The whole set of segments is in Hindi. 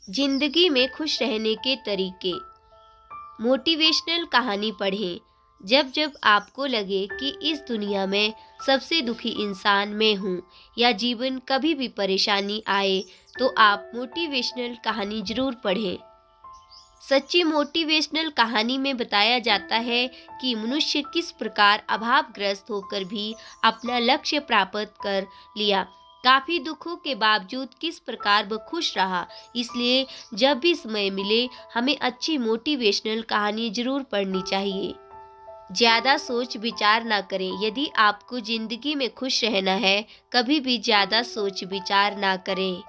जिंदगी में खुश रहने के तरीके। मोटिवेशनल कहानी पढ़ें। जब जब आपको लगे कि इस दुनिया में सबसे दुखी इंसान मैं हूँ या जीवन कभी भी परेशानी आए, तो आप मोटिवेशनल कहानी जरूर पढ़ें। सच्ची मोटिवेशनल कहानी में बताया जाता है कि मनुष्य किस प्रकार अभावग्रस्त होकर भी अपना लक्ष्य प्राप्त कर लिया। काफी दुखों के बावजूद किस प्रकार वह खुश रहा। इसलिए जब भी समय मिले, हमें अच्छी मोटिवेशनल कहानी जरूर पढ़नी चाहिए। ज्यादा सोच विचार ना करें। यदि आपको जिंदगी में खुश रहना है, कभी भी ज्यादा सोच विचार ना करें।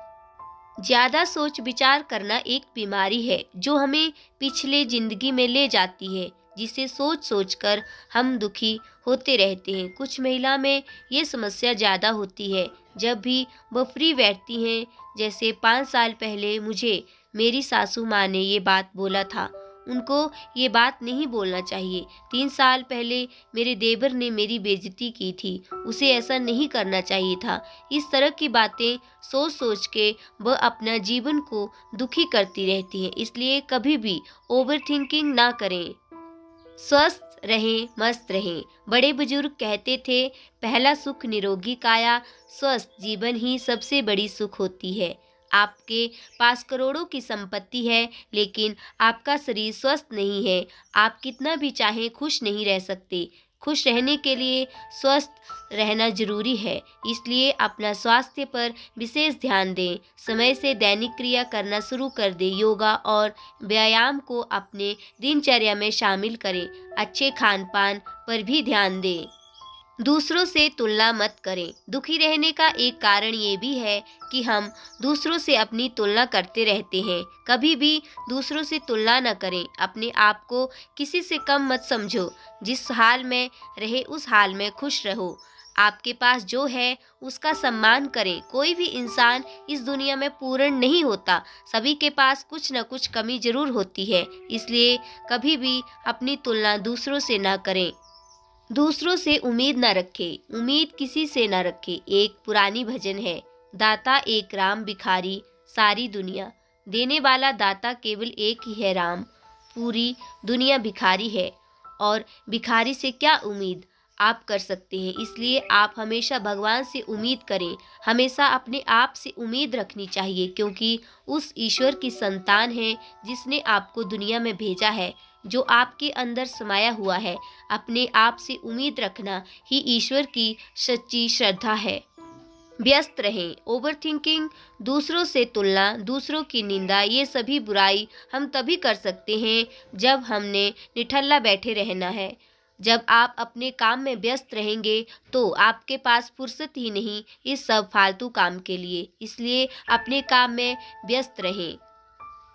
ज्यादा सोच विचार करना एक बीमारी है जो हमें पिछले जिंदगी में ले जाती है, जिसे सोच सोच कर हम दुखी होते रहते हैं। कुछ महिला में ये समस्या ज्यादा होती है जब भी वह फ्री बैठती हैं। जैसे 5 साल पहले मुझे मेरी सासू माँ ने ये बात बोला था, उनको ये बात नहीं बोलना चाहिए। 3 साल पहले मेरे देवर ने मेरी बेइज्जती की थी, उसे ऐसा नहीं करना चाहिए था। इस तरह की बातें सोच सोच के वह अपना जीवन को दुखी करती रहती हैं। इसलिए कभी भी ओवर थिंकिंग ना करें। स्वस्थ रहें, मस्त रहें। बड़े बुजुर्ग कहते थे, पहला सुख निरोगी काया, स्वस्थ जीवन ही सबसे बड़ी सुख होती है। आपके पास करोड़ों की संपत्ति है, लेकिन आपका शरीर स्वस्थ नहीं है, आप कितना भी चाहें खुश नहीं रह सकते। खुश रहने के लिए स्वस्थ रहना जरूरी है। इसलिए अपना स्वास्थ्य पर विशेष ध्यान दें। समय से दैनिक क्रिया करना शुरू कर दें। योगा और व्यायाम को अपने दिनचर्या में शामिल करें। अच्छे खान पान पर भी ध्यान दें। दूसरों से तुलना मत करें। दुखी रहने का एक कारण ये भी है कि हम दूसरों से अपनी तुलना करते रहते हैं। कभी भी दूसरों से तुलना न करें। अपने आप को किसी से कम मत समझो। जिस हाल में रहे उस हाल में खुश रहो। आपके पास जो है उसका सम्मान करें। कोई भी इंसान इस दुनिया में पूर्ण नहीं होता। सभी के पास कुछ न कुछ कमी जरूर होती है। इसलिए कभी भी अपनी तुलना दूसरों से ना करें। दूसरों से उम्मीद न रखें। उम्मीद किसी से न रखें। एक पुरानी भजन है, दाता एक राम भिखारी सारी दुनिया। देने वाला दाता केवल एक ही है, राम। पूरी दुनिया भिखारी है, और भिखारी से क्या उम्मीद आप कर सकते हैं। इसलिए आप हमेशा भगवान से उम्मीद करें। हमेशा अपने आप से उम्मीद रखनी चाहिए, क्योंकि उस ईश्वर की संतान है जिसने आपको दुनिया में भेजा है, जो आपके अंदर समाया हुआ है। अपने आप से उम्मीद रखना ही ईश्वर की सच्ची श्रद्धा है। व्यस्त रहें। ओवर थिंकिंग, दूसरों से तुलना, दूसरों की निंदा, ये सभी बुराई हम तभी कर सकते हैं जब हमने निठल्ला बैठे रहना है। जब आप अपने काम में व्यस्त रहेंगे तो आपके पास फुर्सत ही नहीं इस सब फालतू काम के लिए। इसलिए अपने काम में व्यस्त रहें।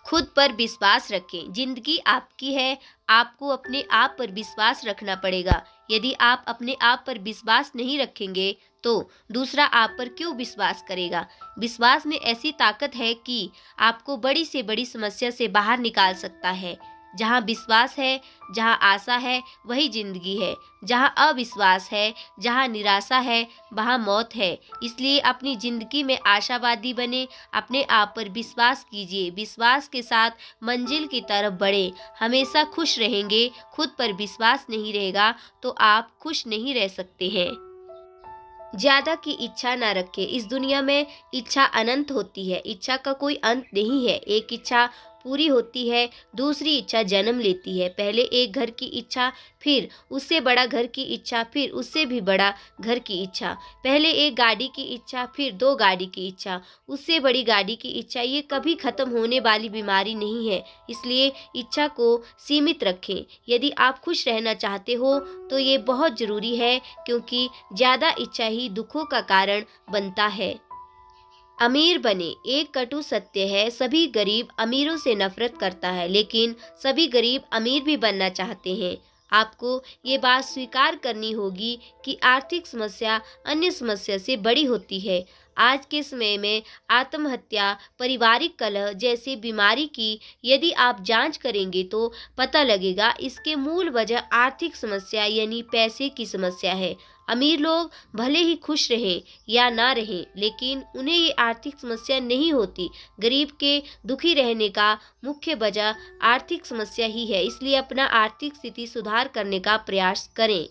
खुद पर विश्वास रखें। जिंदगी आपकी है, आपको अपने आप पर विश्वास रखना पड़ेगा। यदि आप अपने आप पर विश्वास नहीं रखेंगे तो दूसरा आप पर क्यों विश्वास करेगा। विश्वास में ऐसी ताकत है कि आपको बड़ी से बड़ी समस्या से बाहर निकाल सकता है। जहाँ विश्वास है, जहाँ आशा है, वही जिंदगी है। जहाँ अविश्वास है, जहाँ निराशा है, वहाँ मौत है। इसलिए अपनी जिंदगी में आशावादी बने। अपने आप पर विश्वास कीजिए। विश्वास के साथ मंजिल की तरफ बढ़े। हमेशा खुश रहेंगे। खुद पर विश्वास नहीं रहेगा तो आप खुश नहीं रह सकते हैं। ज्यादा की इच्छा ना रखें। इस दुनिया में इच्छा अनंत होती है। इच्छा का कोई अंत नहीं है। एक इच्छा पूरी होती है, दूसरी इच्छा जन्म लेती है। पहले एक घर की इच्छा, फिर उससे बड़ा घर की इच्छा, फिर उससे भी बड़ा घर की इच्छा। पहले एक गाड़ी की इच्छा, फिर 2 गाड़ी की इच्छा, उससे बड़ी गाड़ी की इच्छा। ये कभी खत्म होने वाली बीमारी नहीं है। इसलिए इच्छा को सीमित रखें। यदि आप खुश रहना चाहते हो तो ये बहुत जरूरी है, क्योंकि ज्यादा इच्छा ही दुखों का कारण बनता है। अमीर बने। एक कटु सत्य है, सभी गरीब अमीरों से नफरत करता है, लेकिन सभी गरीब अमीर भी बनना चाहते हैं। आपको ये बात स्वीकार करनी होगी कि आर्थिक समस्या अन्य समस्या से बड़ी होती है। आज के समय में आत्महत्या, पारिवारिक कलह जैसी बीमारी की यदि आप जांच करेंगे तो पता लगेगा, इसके मूल वजह आर्थिक समस्या यानी पैसे की समस्या है। अमीर लोग भले ही खुश रहें या ना रहें, लेकिन उन्हें ये आर्थिक समस्या नहीं होती। गरीब के दुखी रहने का मुख्य वजह आर्थिक समस्या ही है, इसलिए अपना आर्थिक स्थिति सुधार करने का प्रयास करें।